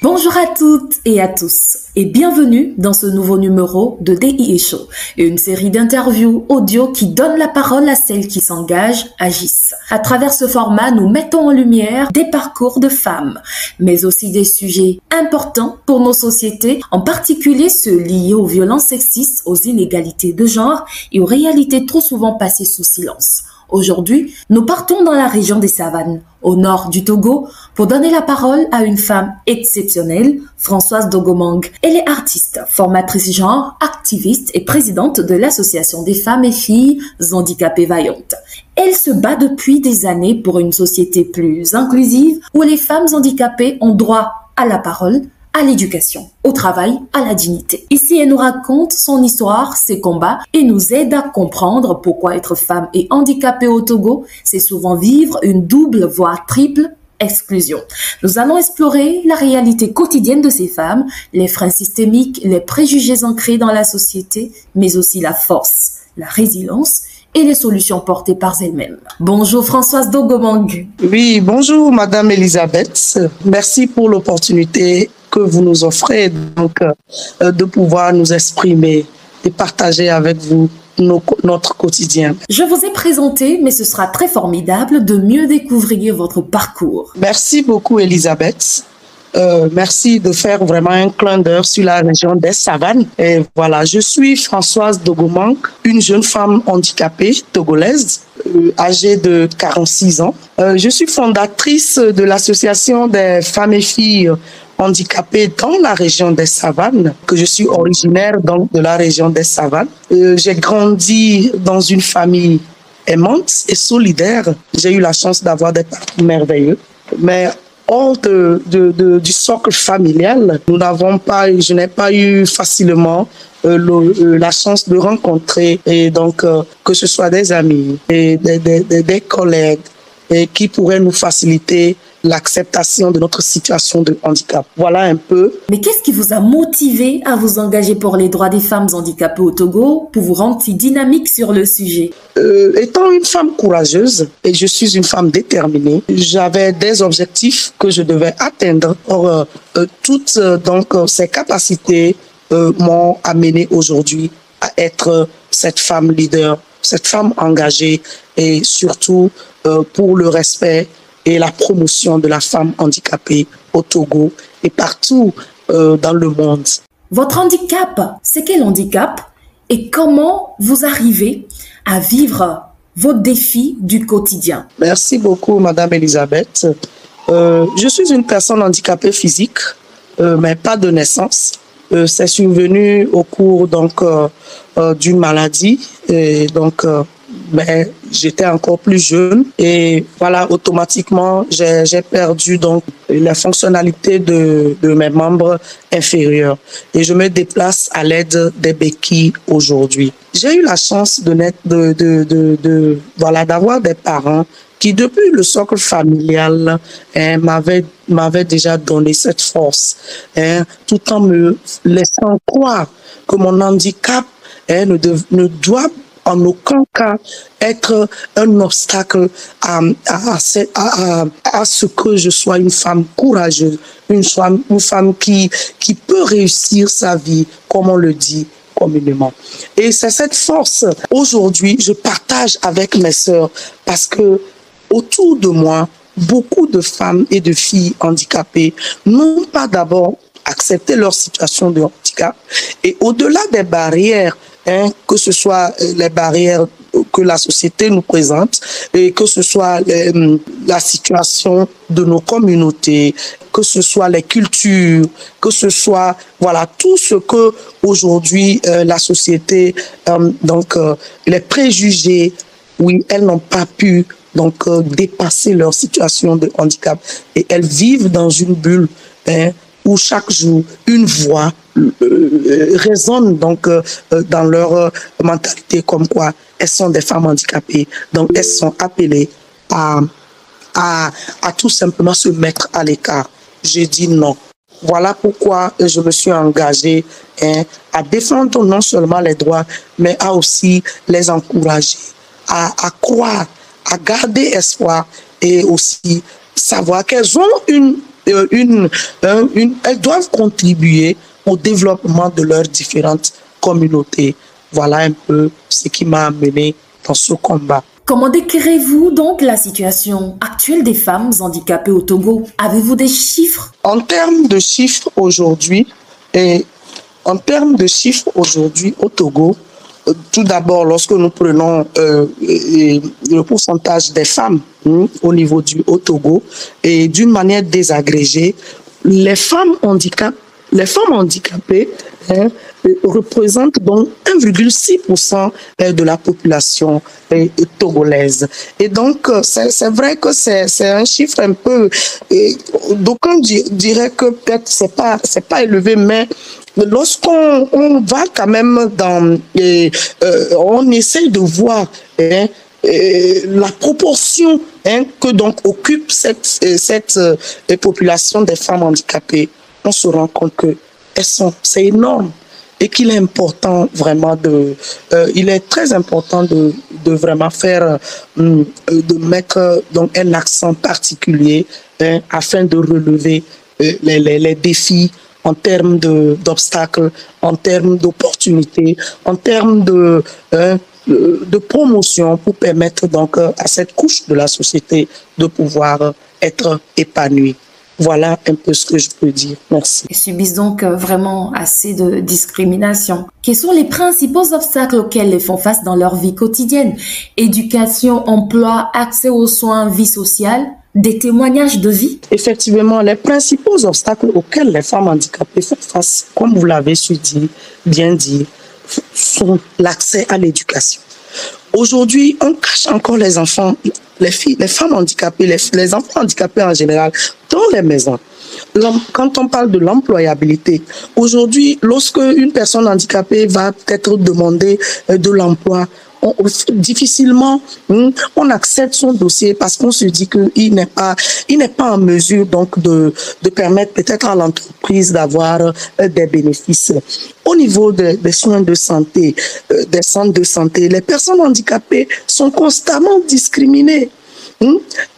Bonjour à toutes et à tous et bienvenue dans ce nouveau numéro de DIE Show, une série d'interviews audio qui donne la parole à celles qui s'engagent, agissent. À travers ce format, nous mettons en lumière des parcours de femmes, mais aussi des sujets importants pour nos sociétés, en particulier ceux liés aux violences sexistes, aux inégalités de genre et aux réalités trop souvent passées sous silence. Aujourd'hui, nous partons dans la région des Savanes, au nord du Togo, pour donner la parole à une femme exceptionnelle, Françoise Dogomang. Elle est artiste, formatrice genre, activiste et présidente de l'Association des femmes et filles handicapées vaillantes. Elle se bat depuis des années pour une société plus inclusive où les femmes handicapées ont droit à la parole, à l'éducation, au travail, à la dignité. Ici, elle nous raconte son histoire, ses combats et nous aide à comprendre pourquoi être femme et handicapée au Togo, c'est souvent vivre une double, voire triple exclusion. Nous allons explorer la réalité quotidienne de ces femmes, les freins systémiques, les préjugés ancrés dans la société, mais aussi la force, la résilience et les solutions portées par elles-mêmes. Bonjour Françoise Dogomang. Oui, bonjour Madame Elisabeth. Merci pour l'opportunité que vous nous offrez donc de pouvoir nous exprimer et partager avec vous notre quotidien. Je vous ai présenté, mais ce sera très formidable de mieux découvrir votre parcours. Merci beaucoup Elisabeth. Merci de faire vraiment un clin d'œil sur la région des Savanes. Et voilà, je suis Françoise Dogomang, une jeune femme handicapée togolaise, âgée de 46 ans. Je suis fondatrice de l'Association des femmes et filles handicapées dans la région des Savanes, que je suis originaire donc de la région des Savanes. J'ai grandi dans une famille aimante et solidaire. J'ai eu la chance d'avoir des parents merveilleux, mais hors du socle familial, je n'ai pas eu facilement la chance de rencontrer et donc que ce soit des amis et des collègues et qui pourraient nous faciliter l'acceptation de notre situation de handicap. Voilà un peu. Mais qu'est-ce qui vous a motivé à vous engager pour les droits des femmes handicapées au Togo, pour vous rendre si dynamique sur le sujet? Étant une femme courageuse et je suis une femme déterminée, j'avais des objectifs que je devais atteindre. Or, toutes donc ces capacités m'ont amené aujourd'hui à être cette femme leader, cette femme engagée et surtout pour le respect et la promotion de la femme handicapée au Togo et partout dans le monde. Votre handicap, c'est quel handicap et comment vous arrivez à vivre vos défis du quotidien? Merci beaucoup, Madame Elisabeth. Je suis une personne handicapée physique, mais pas de naissance. C'est survenu au cours donc d'une maladie et donc mais j'étais encore plus jeune et voilà, automatiquement j'ai perdu donc la fonctionnalité de mes membres inférieurs et je me déplace à l'aide des béquilles aujourd'hui. J'ai eu la chance d'avoir des parents qui depuis le socle familial m'avaient déjà donné cette force, tout en me laissant croire que mon handicap ne doit en aucun cas être un obstacle à ce que je sois une femme courageuse, une femme qui peut réussir sa vie, comme on le dit communément. Et c'est cette force, aujourd'hui, je partage avec mes sœurs parce que autour de moi, beaucoup de femmes et de filles handicapées n'ont pas d'abord accepté leur situation de handicap et au-delà des barrières, que ce soit les barrières que la société nous présente et que ce soit la situation de nos communautés, que ce soit les cultures, que ce soit voilà tout ce que aujourd'hui la société les préjugés, oui, elles n'ont pas pu donc dépasser leur situation de handicap et elles vivent dans une bulle où chaque jour une voix résonne donc dans leur mentalité comme quoi elles sont des femmes handicapées, donc elles sont appelées à tout simplement se mettre à l'écart. J'ai dit non. Voilà pourquoi je me suis engagée à défendre non seulement les droits, mais à aussi les encourager, à croire, à garder espoir et aussi savoir qu'elles ont elles doivent contribuer au développement de leurs différentes communautés. Voilà un peu ce qui m'a amené dans ce combat. Comment décrirez-vous donc la situation actuelle des femmes handicapées au Togo? Avez-vous des chiffres? En termes de chiffres aujourd'hui, au Togo, tout d'abord, lorsque nous prenons le pourcentage des femmes au niveau au Togo, et d'une manière désagrégée, les femmes handicapées représentent donc 1,6% de la population togolaise. Et donc, c'est vrai que c'est un chiffre un peu... D'aucuns diraient que peut-être c'est pas élevé, mais lorsqu'on va quand même on essaie de voir la proportion que donc occupe cette population des femmes handicapées, on se rend compte que c'est énorme et qu'il est important vraiment il est très important de vraiment faire, de mettre donc un accent particulier afin de relever les défis en termes d'obstacles, en termes d'opportunités, en termes de promotion pour permettre donc à cette couche de la société de pouvoir être épanouie. Voilà un peu ce que je peux dire. Merci. Ils subissent donc vraiment assez de discrimination. Quels sont les principaux obstacles auxquels elles font face dans leur vie quotidienne? Éducation, emploi, accès aux soins, vie sociale, des témoignages de vie? Effectivement, les principaux obstacles auxquels les femmes handicapées font face, comme vous l'avez bien dit, sont l'accès à l'éducation. Aujourd'hui, on cache encore les enfants, les femmes handicapées, les enfants handicapés en général, dans les maisons. Quand on parle de l'employabilité, aujourd'hui, lorsque une personne handicapée va peut-être demander de l'emploi, difficilement on accepte son dossier parce qu'on se dit qu'il n'est pas en mesure donc de permettre peut-être à l'entreprise d'avoir des bénéfices. Au niveau des soins de santé, des centres de santé, les personnes handicapées sont constamment discriminées.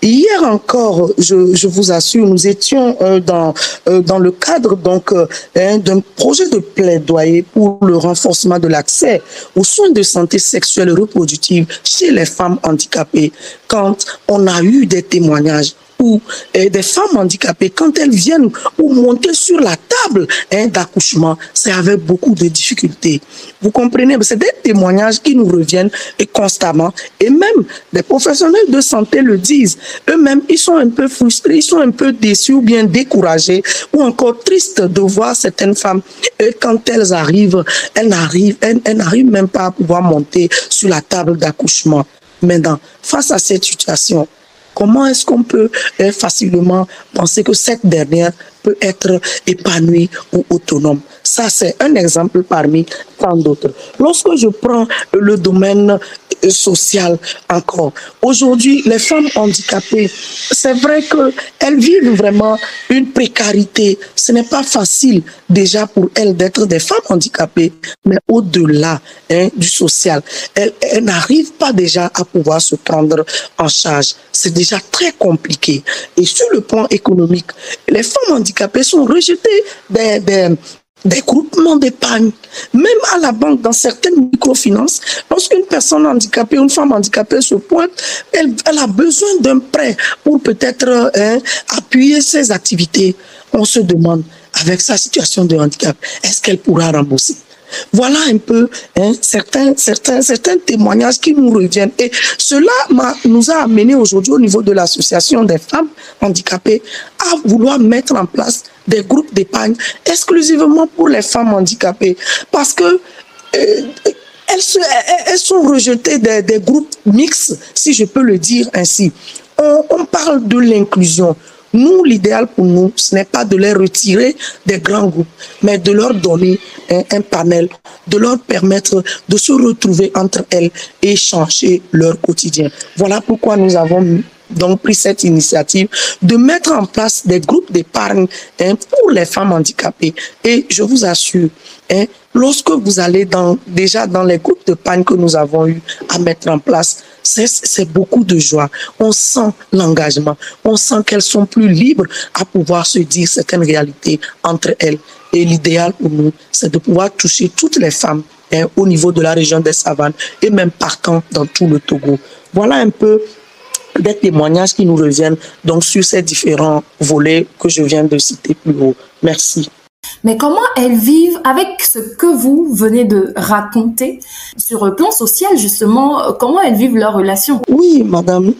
Hier encore, je vous assure, nous étions dans le cadre donc d'un projet de plaidoyer pour le renforcement de l'accès aux soins de santé sexuelle et reproductive chez les femmes handicapées. Quand on a eu des témoignages où des femmes handicapées, quand elles viennent ou monter sur la table d'accouchement, c'est avec beaucoup de difficultés. Vous comprenez? C'est des témoignages qui nous reviennent constamment. Et même des professionnels de santé le disent. Eux-mêmes, ils sont un peu frustrés, ils sont un peu déçus ou bien découragés ou encore tristes de voir certaines femmes. Et quand elles arrivent, elles n'arrivent même pas à pouvoir monter sur la table d'accouchement. Maintenant, face à cette situation, comment est-ce qu'on peut facilement penser que cette dernière peut être épanouie ou autonome? Ça, c'est un exemple parmi tant d'autres. Lorsque je prends le domaine social encore, aujourd'hui, les femmes handicapées, c'est vrai qu'elles vivent vraiment une précarité. Ce n'est pas facile déjà pour elles d'être des femmes handicapées, mais au-delà du social, elles n'arrivent pas déjà à pouvoir se prendre en charge. C'est déjà très compliqué. Et sur le plan économique, les femmes handicapées sont rejetées des groupements d'épargne. Même à la banque, dans certaines microfinances, lorsqu'une personne handicapée, une femme handicapée se pointe, elle a besoin d'un prêt pour peut-être appuyer ses activités. On se demande, avec sa situation de handicap, est-ce qu'elle pourra rembourser? Voilà un peu certains témoignages qui nous reviennent. Et cela nous a amené aujourd'hui au niveau de l'association des femmes handicapées à vouloir mettre en place des groupes d'épargne exclusivement pour les femmes handicapées. Parce que elles sont rejetées des groupes mixtes, si je peux le dire ainsi. On parle de l'inclusion. Nous, l'idéal pour nous, ce n'est pas de les retirer des grands groupes, mais de leur donner un panel, de leur permettre de se retrouver entre elles et changer leur quotidien. Voilà pourquoi nous avons donc pris cette initiative de mettre en place des groupes d'épargne pour les femmes handicapées. Et je vous assure, lorsque vous allez déjà dans les groupes d'épargne que nous avons eu à mettre en place, c'est beaucoup de joie. On sent l'engagement. On sent qu'elles sont plus libres à pouvoir se dire certaines réalités entre elles. Et l'idéal pour nous, c'est de pouvoir toucher toutes les femmes au niveau de la région des Savanes et même partant dans tout le Togo. Voilà un peu des témoignages qui nous reviennent donc sur ces différents volets que je viens de citer plus haut. Merci. Mais comment elles vivent avec ce que vous venez de raconter sur le plan social, justement, comment elles vivent leur relation? Oui, madame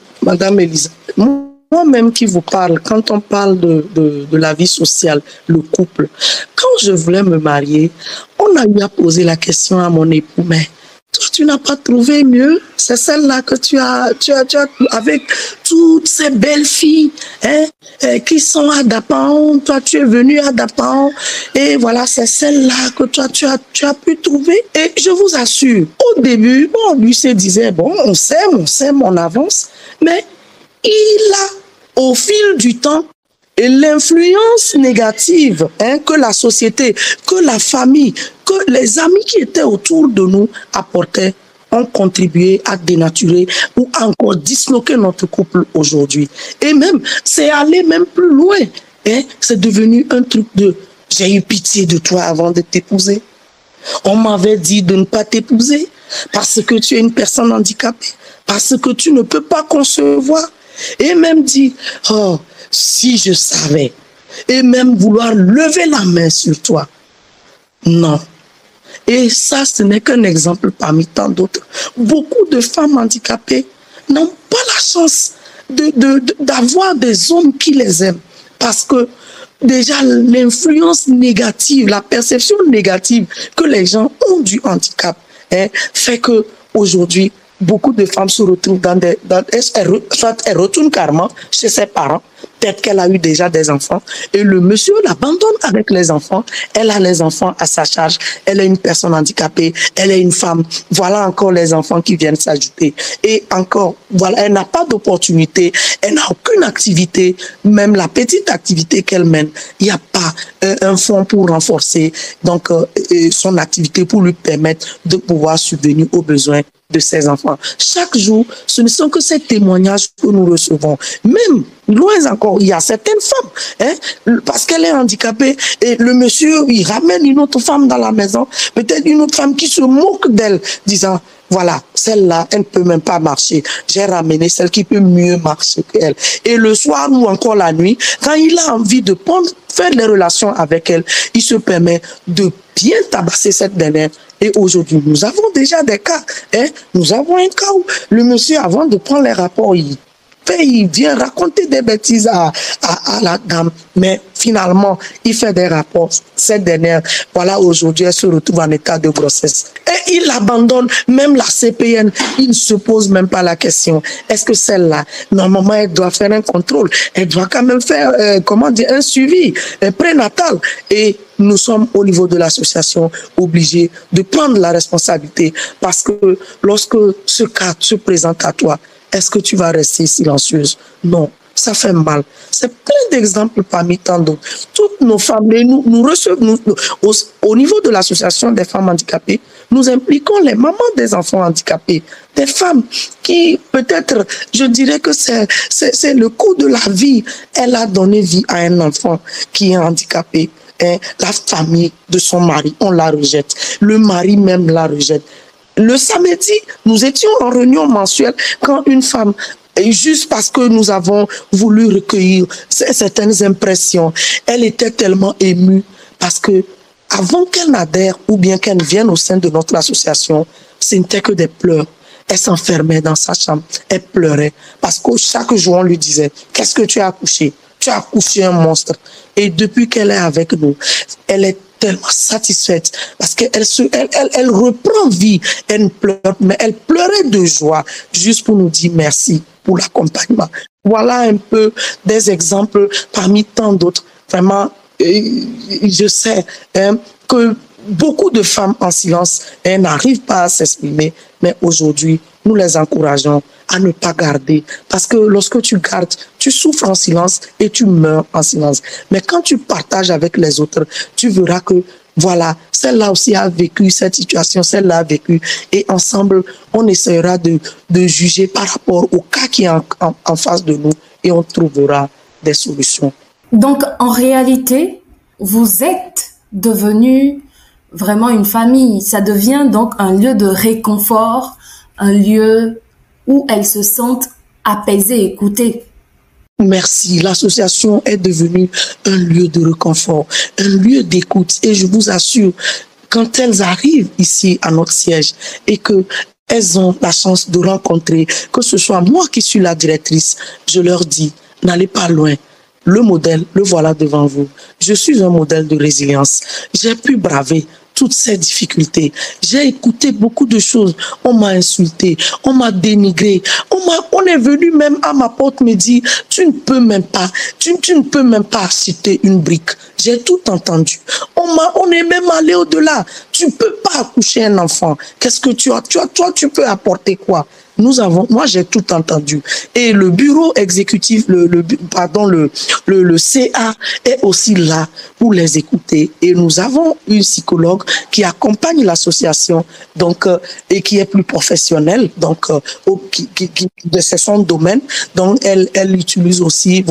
Elisa. Moi-même qui vous parle, quand on parle de la vie sociale, le couple, quand je voulais me marier, on a eu à poser la question à mon époux, mais tu n'as pas trouvé mieux? C'est celle-là que tu as avec toutes ces belles filles qui sont à Dapan. Toi, tu es venu à Dapan. Et voilà, c'est celle-là que toi, tu as pu trouver. Et je vous assure, au début, bon, lui se disait, bon, on s'aime, on avance. Mais il a, au fil du temps, et l'influence négative que la société, que la famille, que les amis qui étaient autour de nous apportaient, ont contribué à dénaturer ou à encore disloquer notre couple aujourd'hui. Et même, c'est aller même plus loin. C'est devenu un truc de « j'ai eu pitié de toi avant de t'épouser ». On m'avait dit de ne pas t'épouser parce que tu es une personne handicapée, parce que tu ne peux pas concevoir. Et même dit « oh, si je savais », et même vouloir lever la main sur toi. Non. Et ça, ce n'est qu'un exemple parmi tant d'autres. Beaucoup de femmes handicapées n'ont pas la chance d'avoir des hommes qui les aiment. Parce que déjà, l'influence négative, la perception négative que les gens ont du handicap fait que aujourd'hui, beaucoup de femmes se retrouvent soit elles retournent carrément chez ses parents, peut-être qu'elle a eu déjà des enfants, et le monsieur l'abandonne avec les enfants, elle a les enfants à sa charge, elle est une personne handicapée, elle est une femme, voilà encore les enfants qui viennent s'ajouter, et encore, voilà, elle n'a pas d'opportunité, elle n'a aucune activité, même la petite activité qu'elle mène, il n'y a pas un fonds pour renforcer donc son activité pour lui permettre de pouvoir subvenir aux besoins de ses enfants. Chaque jour, ce ne sont que ces témoignages que nous recevons. Même, loin encore, il y a certaines femmes, parce qu'elle est handicapée, et le monsieur, il ramène une autre femme dans la maison, peut-être une autre femme qui se moque d'elle, disant, voilà, celle-là, elle ne peut même pas marcher. J'ai ramené celle qui peut mieux marcher qu'elle. Et le soir ou encore la nuit, quand il a envie de faire des relations avec elle, il se permet de bien tabasser cette dernière. Et aujourd'hui, nous avons déjà des cas. Nous avons un cas où le monsieur, avant de prendre les rapports, il vient raconter des bêtises à la dame, mais finalement, il fait des rapports. Cette dernière, voilà, aujourd'hui, elle se retrouve en état de grossesse. Et il abandonne même la CPN. Il ne se pose même pas la question. Est-ce que celle-là, normalement, elle doit faire un contrôle? Elle doit quand même faire, un suivi prénatal. Et nous sommes au niveau de l'association obligés de prendre la responsabilité parce que lorsque ce cas se présente à toi, est-ce que tu vas rester silencieuse? Non, ça fait mal. C'est plein d'exemples parmi tant d'autres. Toutes nos femmes, nous recevons, au niveau de l'association des femmes handicapées, nous impliquons les mamans des enfants handicapés, des femmes qui, peut-être, je dirais que c'est le coût de la vie. Elle a donné vie à un enfant qui est handicapé. La famille de son mari, on la rejette. Le mari même la rejette. Le samedi, nous étions en réunion mensuelle quand une femme, juste parce que nous avons voulu recueillir certaines impressions, elle était tellement émue parce que avant qu'elle n'adhère ou bien qu'elle vienne au sein de notre association, ce n'était que des pleurs. Elle s'enfermait dans sa chambre, elle pleurait parce que chaque jour on lui disait « Qu'est-ce que tu as accouché ? Tu as accouché un monstre. » Et depuis qu'elle est avec nous, elle est tellement satisfaite parce qu'elle reprend vie. Elle pleure, mais elle pleurait de joie juste pour nous dire merci pour l'accompagnement. Voilà un peu des exemples parmi tant d'autres. Vraiment, je sais que beaucoup de femmes en silence n'arrivent pas à s'exprimer, mais aujourd'hui, nous les encourageons à ne pas garder. Parce que lorsque tu gardes, tu souffres en silence et tu meurs en silence. Mais quand tu partages avec les autres, tu verras que voilà, celle-là aussi a vécu cette situation, celle-là a vécu. Et ensemble, on essaiera de juger par rapport au cas qui est en face de nous et on trouvera des solutions. Donc, en réalité, vous êtes devenu vraiment une famille. Ça devient donc un lieu de réconfort, un lieu où elles se sentent apaisées, écoutées. Merci. L'association est devenue un lieu de réconfort, un lieu d'écoute. Et je vous assure, quand elles arrivent ici à notre siège et que elles ont la chance de rencontrer, que ce soit moi qui suis la directrice, je leur dis, n'allez pas loin. Le modèle, le voilà devant vous. Je suis un modèle de résilience. J'ai pu braver toutes ces difficultés. J'ai écouté beaucoup de choses. On m'a insulté, on m'a dénigré. On est venu même à ma porte me dire, tu ne peux même pas acheter une brique. J'ai tout entendu. On est même allé au-delà. Tu ne peux pas accoucher un enfant. Qu'est-ce que tu as? Toi, tu peux apporter quoi? Moi j'ai tout entendu. Et le bureau exécutif, le CA est aussi là pour les écouter. Et nous avons une psychologue qui accompagne l'association, donc et qui est plus professionnelle, donc c'est son domaine. Donc elle utilise aussi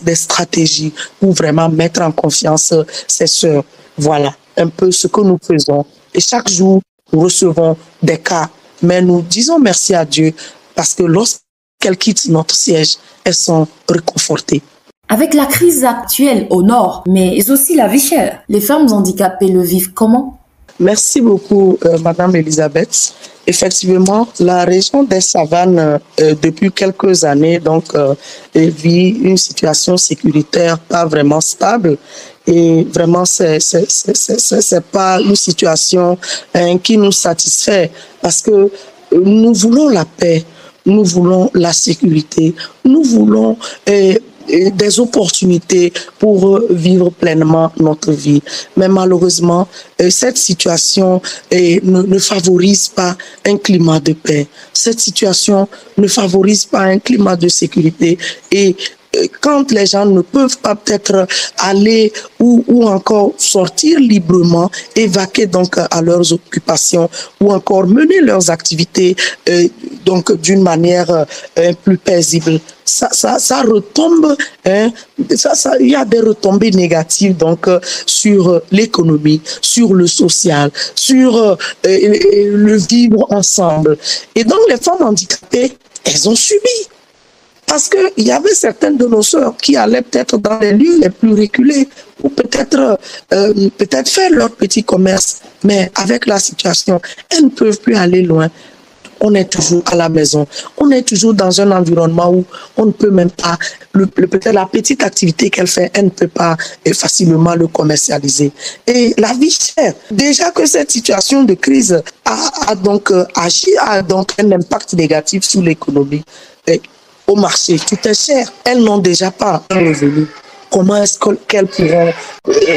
des stratégies pour vraiment mettre en confiance ses sœurs. Voilà un peu ce que nous faisons. Et chaque jour nous recevons des cas. Mais nous disons merci à Dieu parce que lorsqu'elles quittent notre siège, elles sont réconfortées. Avec la crise actuelle au nord, mais aussi la vie chère, les femmes handicapées le vivent comment? Merci beaucoup, Madame Elisabeth. Effectivement, la région des Savanes, depuis quelques années, vit une situation sécuritaire pas vraiment stable. Et vraiment, c'est pas une situation qui nous satisfait parce que nous voulons la paix, nous voulons la sécurité, nous voulons des opportunités pour vivre pleinement notre vie. Mais malheureusement, cette situation ne favorise pas un climat de paix. Cette situation ne favorise pas un climat de sécurité et quand les gens ne peuvent pas peut-être aller ou encore sortir librement, vaquer donc à leurs occupations ou encore mener leurs activités donc d'une manière plus paisible, ça retombe, il y a des retombées négatives donc sur l'économie, sur le social, sur le vivre ensemble. Et donc les femmes handicapées, elles ont subi. Parce qu'il y avait certaines de nos sœurs qui allaient peut-être dans les lieux les plus reculés ou peut-être faire leur petit commerce. Mais avec la situation, elles ne peuvent plus aller loin. On est toujours à la maison. On est toujours dans un environnement où on ne peut même pas, peut-être la petite activité qu'elle fait, elle ne peut pas facilement le commercialiser. Et la vie chère. Déjà que cette situation de crise a donc un impact négatif sur l'économie. Au marché, tout est cher. Elles n'ont déjà pas un revenu. Comment est-ce qu'elles pourront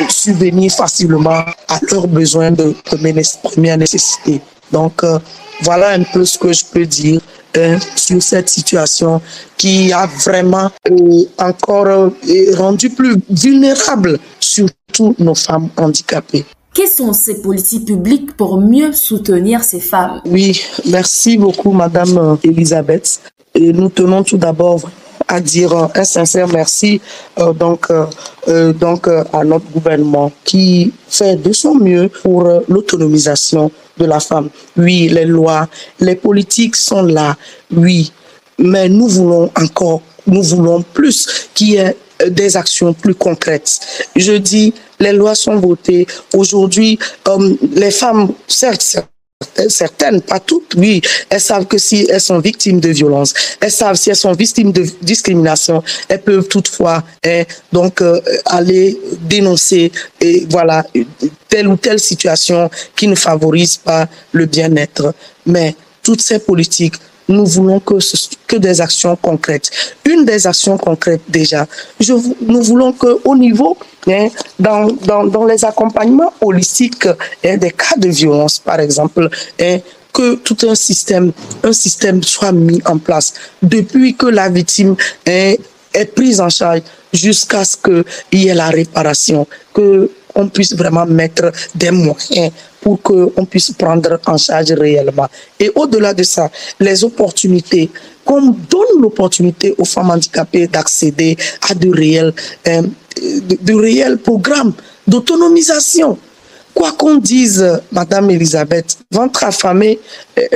subvenir facilement à leurs besoins de première nécessité? Donc, voilà un peu ce que je peux dire sur cette situation qui a vraiment encore rendu plus vulnérables, surtout nos femmes handicapées. Quelles sont ces politiques publiques pour mieux soutenir ces femmes? Oui, merci beaucoup, Madame Elisabeth. Et nous tenons tout d'abord à dire un sincère merci à notre gouvernement qui fait de son mieux pour l'autonomisation de la femme. Oui, les lois, les politiques sont là, oui, mais nous voulons plus qu'il y ait des actions plus concrètes. Je dis, les lois sont votées. Aujourd'hui, les femmes, certes, certaines, pas toutes, oui, elles savent que si elles sont victimes de violence, elles savent si elles sont victimes de discrimination, elles peuvent toutefois aller dénoncer telle ou telle situation qui ne favorise pas le bien-être. Mais toutes ces politiques, nous voulons que des actions concrètes. Une des actions concrètes déjà, nous voulons qu'au niveau, dans les accompagnements holistiques des cas de violence, par exemple, que tout un système soit mis en place depuis que la victime est prise en charge jusqu'à ce qu'il y ait la réparation, que qu'on puisse vraiment mettre des moyens pour qu'on puisse prendre en charge réellement. Et au-delà de ça, les opportunités, qu'on donne l'opportunité aux femmes handicapées d'accéder à de réels programmes d'autonomisation. Quoi qu'on dise, Madame Elisabeth, ventre affamé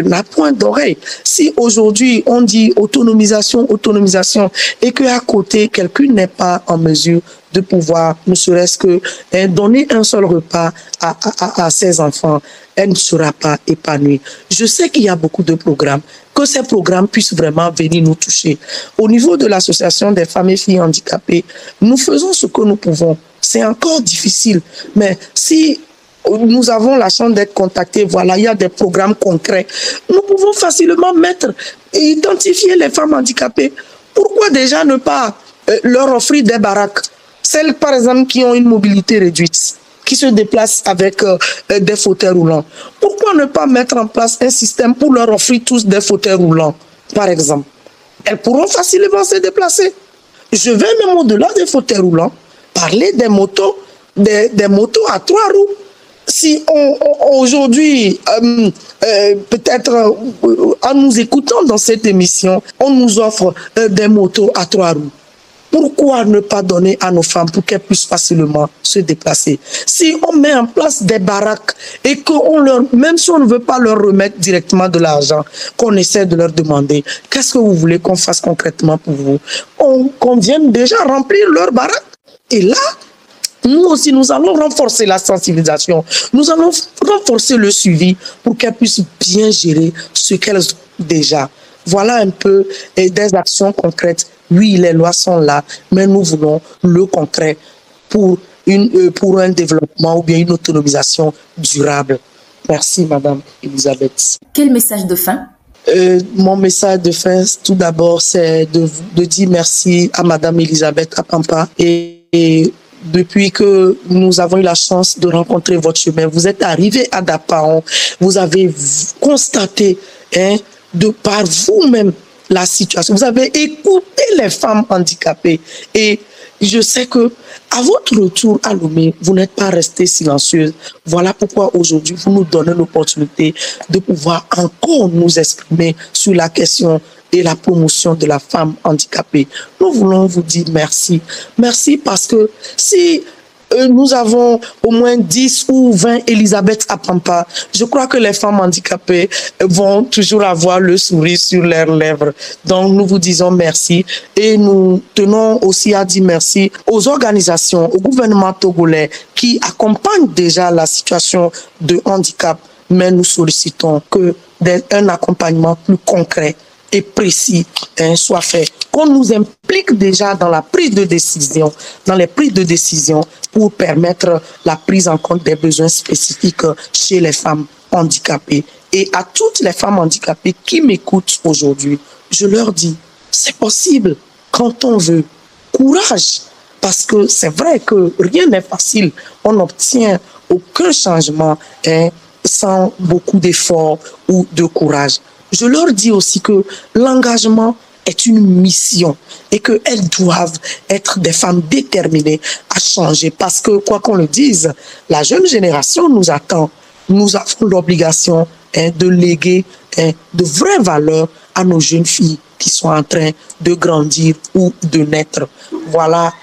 n'a point d'oreille. Si aujourd'hui on dit autonomisation, autonomisation, et qu'à côté, quelqu'un n'est pas en mesure de pouvoir, ne serait-ce que donner un seul repas à ses enfants, elle ne sera pas épanouie. Je sais qu'il y a beaucoup de programmes, que ces programmes puissent vraiment venir nous toucher. Au niveau de l'association des femmes et filles handicapées, nous faisons ce que nous pouvons. C'est encore difficile, mais si nous avons la chance d'être contactés, voilà, il y a des programmes concrets. Nous pouvons facilement identifier les femmes handicapées. Pourquoi déjà ne pas leur offrir des baraques? Celles, par exemple, qui ont une mobilité réduite, qui se déplacent avec des fauteuils roulants. Pourquoi ne pas mettre en place un système pour leur offrir tous des fauteuils roulants, par exemple? Elles pourront facilement se déplacer. Je vais même au-delà des fauteuils roulants, parler des motos, des motos à 3 roues. Si aujourd'hui, peut-être en nous écoutant dans cette émission, on nous offre des motos à 3 roues, pourquoi ne pas donner à nos femmes pour qu'elles puissent facilement se déplacer? Si on met en place des baraques et qu'on même si on ne veut pas leur remettre directement de l'argent, qu'on essaie de leur demander, qu'est-ce que vous voulez qu'on fasse concrètement pour vous? Qu'on vienne déjà remplir leur baraque. Et là, nous aussi, nous allons renforcer la sensibilisation. Nous allons renforcer le suivi pour qu'elles puissent bien gérer ce qu'elles ont déjà. Voilà un peu des actions concrètes. Oui, les lois sont là, mais nous voulons le concret pour un développement ou bien une autonomisation durable. Merci, Madame Elisabeth. Quel message de fin? Mon message de fin, tout d'abord, c'est de dire merci à Madame Elisabeth Apampa et depuis que nous avons eu la chance de rencontrer votre chemin, vous êtes arrivé à Dapaon, vous avez constaté de par vous-même la situation. Vous avez écouté les femmes handicapées et je sais que à votre retour à Lomé, vous n'êtes pas resté silencieuse. Voilà pourquoi aujourd'hui, vous nous donnez l'opportunité de pouvoir encore nous exprimer sur la question et la promotion de la femme handicapée. Nous voulons vous dire merci. Merci parce que si nous avons au moins 10 ou 20 Elisabeth Apampa, je crois que les femmes handicapées vont toujours avoir le sourire sur leurs lèvres. Donc nous vous disons merci et nous tenons aussi à dire merci aux organisations, au gouvernement togolais qui accompagnent déjà la situation de handicap, mais nous sollicitons qu'un accompagnement plus concret et précis soit fait, qu'on nous implique déjà dans la prise de décision, pour permettre la prise en compte des besoins spécifiques chez les femmes handicapées. Et à toutes les femmes handicapées qui m'écoutent aujourd'hui, je leur dis, c'est possible quand on veut. Courage, parce que c'est vrai que rien n'est facile. On n'obtient aucun changement sans beaucoup d'efforts ou de courage. Je leur dis aussi que l'engagement est une mission et qu'elles doivent être des femmes déterminées à changer parce que, quoi qu'on le dise, la jeune génération nous attend. Nous avons l'obligation de léguer de vraies valeurs à nos jeunes filles qui sont en train de grandir ou de naître. Voilà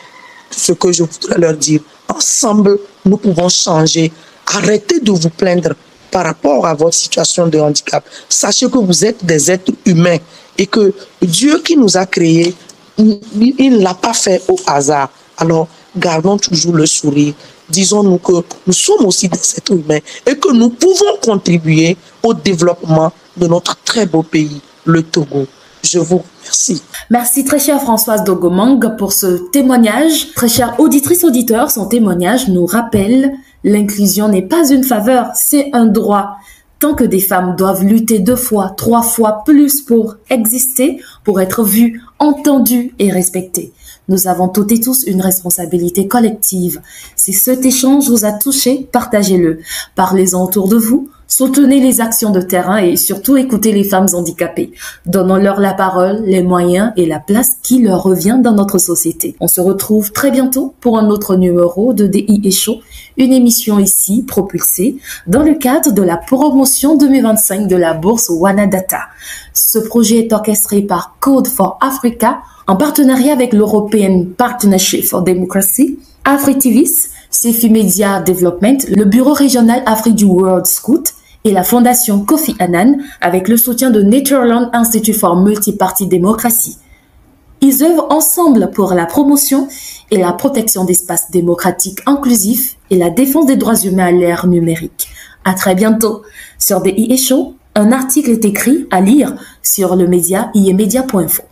ce que je voudrais leur dire. Ensemble, nous pouvons changer. Arrêtez de vous plaindre par rapport à votre situation de handicap. Sachez que vous êtes des êtres humains et que Dieu qui nous a créés, il ne l'a pas fait au hasard. Alors, gardons toujours le sourire. Disons-nous que nous sommes aussi des êtres humains et que nous pouvons contribuer au développement de notre très beau pays, le Togo. Je vous remercie. Merci très chère Françoise Dogomang pour ce témoignage. Très chère auditrice, auditeur, son témoignage nous rappelle l'inclusion n'est pas une faveur, c'est un droit. Tant que des femmes doivent lutter 2 fois, 3 fois plus pour exister, pour être vues, entendues et respectées. Nous avons toutes et tous une responsabilité collective. Si cet échange vous a touché, partagez-le. Parlez-en autour de vous. Soutenez les actions de terrain et surtout écoutez les femmes handicapées. Donnons-leur la parole, les moyens et la place qui leur revient dans notre société. On se retrouve très bientôt pour un autre numéro de DI Show, une émission ici propulsée dans le cadre de la promotion 2025 de la bourse Wanadata. Ce projet est orchestré par Code for Africa en partenariat avec l'European Partnership for Democracy, AfriTIVIS, CEFI Media Development, le Bureau régional Afrique du World Scout et la Fondation Kofi Annan avec le soutien de Netherlands Institute for Multiparty Democracy. Ils œuvrent ensemble pour la promotion et la protection d'espaces démocratiques inclusifs et la défense des droits humains à l'ère numérique. À très bientôt. Sur DI Show, un article est écrit à lire sur le média iemedia.info.